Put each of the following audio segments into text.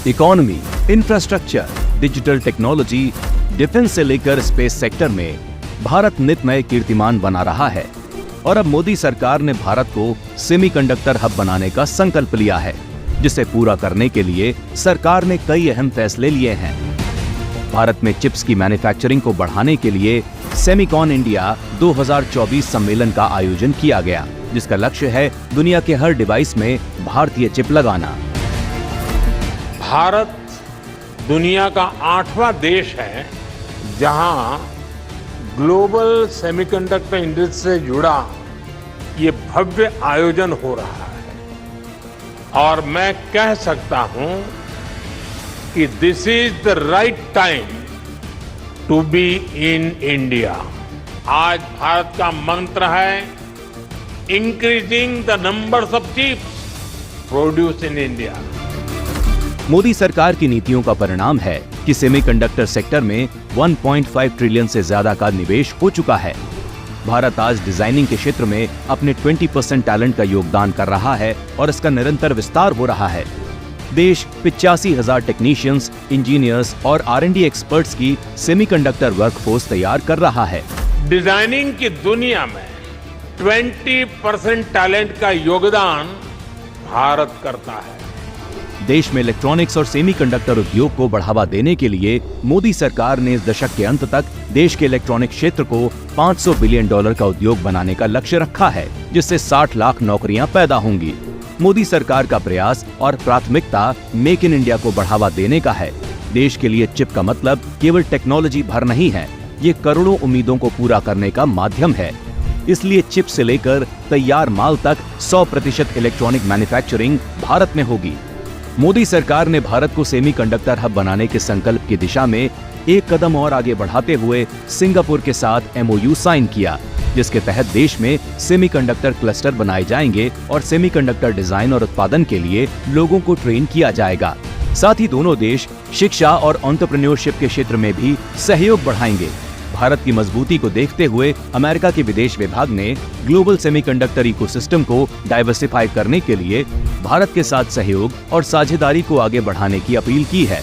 Economy, infrastructure, digital technology, defence से लेकर space sector में भारत नित नए कीर्तिमान बना रहा है और अब मोदी सरकार ने भारत को सेमीकंडक्टर हब बनाने का संकल्प लिया है, जिसे पूरा करने के लिए सरकार ने कई अहम फैसले लिए हैं। भारत में चिप्स की मैन्युफैक्चरिंग को बढ़ाने के लिए सेमिकॉन इंडिया 2024 सम्मेलन का आयोजन किया गया, जिसका लक्ष्य है दुनिया के हर डिवाइस में भारतीय चिप लगाना। भारत दुनिया का 8वां देश है जहां ग्लोबल सेमीकंडक्टर इंडस्ट्री से जुड़ा ये भव्य आयोजन हो रहा है और मैं कह सकता हूं कि this is the right time to be in India. आज भारत का मंत्र है increasing the numbers of chips produce in India. Modi सरकार की नीतियों का परिणाम है कि सेमीकंडक्टर सेक्टर में 1.5 ट्रिलियन से ज्यादा का निवेश हो चुका है। भारत आज डिजाइनिंग के क्षेत्र में अपने 20% टैलेंट का योगदान कर रहा है और इसका निरंतर विस्तार हो रहा है। देश 85,000 टेक्नीशियंस, इंजीनियर्स और R&D एक्सपर्ट्स की सेमीकंडक्टर वर्कफोर्स तैयार कर रहा है। डिजाइनिंग की दुनिया में 20% टैलेंट का योगदान भारत करता है। देश में इलेक्ट्रॉनिक्स और सेमीकंडक्टर उद्योग को बढ़ावा देने के लिए मोदी सरकार ने इस दशक के अंत तक देश के इलेक्ट्रॉनिक क्षेत्र को $500 बिलियन का उद्योग बनाने का लक्ष्य रखा है, जिससे 60 लाख नौकरियां पैदा होंगी। मोदी सरकार का प्रयास और प्राथमिकता मेक इन इंडिया को बढ़ावा देने का है। देश के लिए चिप का मतलब केवल टेक्नोलॉजी भर नहीं है, ये करोड़ों उम्मीदों को पूरा करने का माध्यम है। इसलिए चिप से लेकर तैयार माल तक 100% इलेक्ट्रॉनिक मैन्युफैक्चरिंग भारत में होगी। मोदी सरकार ने भारत को सेमीकंडक्टर हब बनाने के संकल्प की दिशा में एक कदम और आगे बढ़ाते हुए सिंगापुर के साथ MOU साइन किया, जिसके तहत देश में सेमीकंडक्टर क्लस्टर बनाए जाएंगे और सेमीकंडक्टर डिजाइन और उत्पादन के लिए लोगों को ट्रेन किया जाएगा। साथ ही दोनों देश शिक्षा और एंटरप्रेन्योरशिप के क्षेत्र में भी सहयोग बढ़ाएंगे। भारत की मजबूती को देखते हुए अमेरिका के विदेश विभाग ने ग्लोबल सेमीकंडक्टर इकोसिस्टम को डाइवर्सिफाई करने के लिए भारत के साथ सहयोग और साझेदारी को आगे बढ़ाने की अपील की है।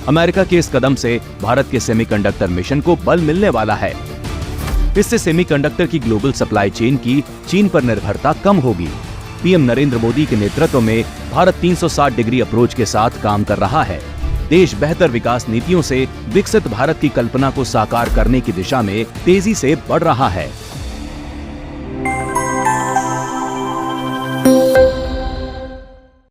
अमेरिका के इस कदम से भारत के सेमीकंडक्टर मिशन को बल मिलने वाला है। इससे सेमीकंडक्टर की ग्लोबल सप्लाई चेन की चीन पर निर्भरता कम होगी। पीएम नरेंद्र मोदी के नेतृत्व में भारत 360 डिग्री अप्रोच के साथ काम कर रहा है। देश बेहतर विकास नीतियों से विकसित भारत की कल्पना को साकार करने की दिशा में तेजी से बढ़ रहा है।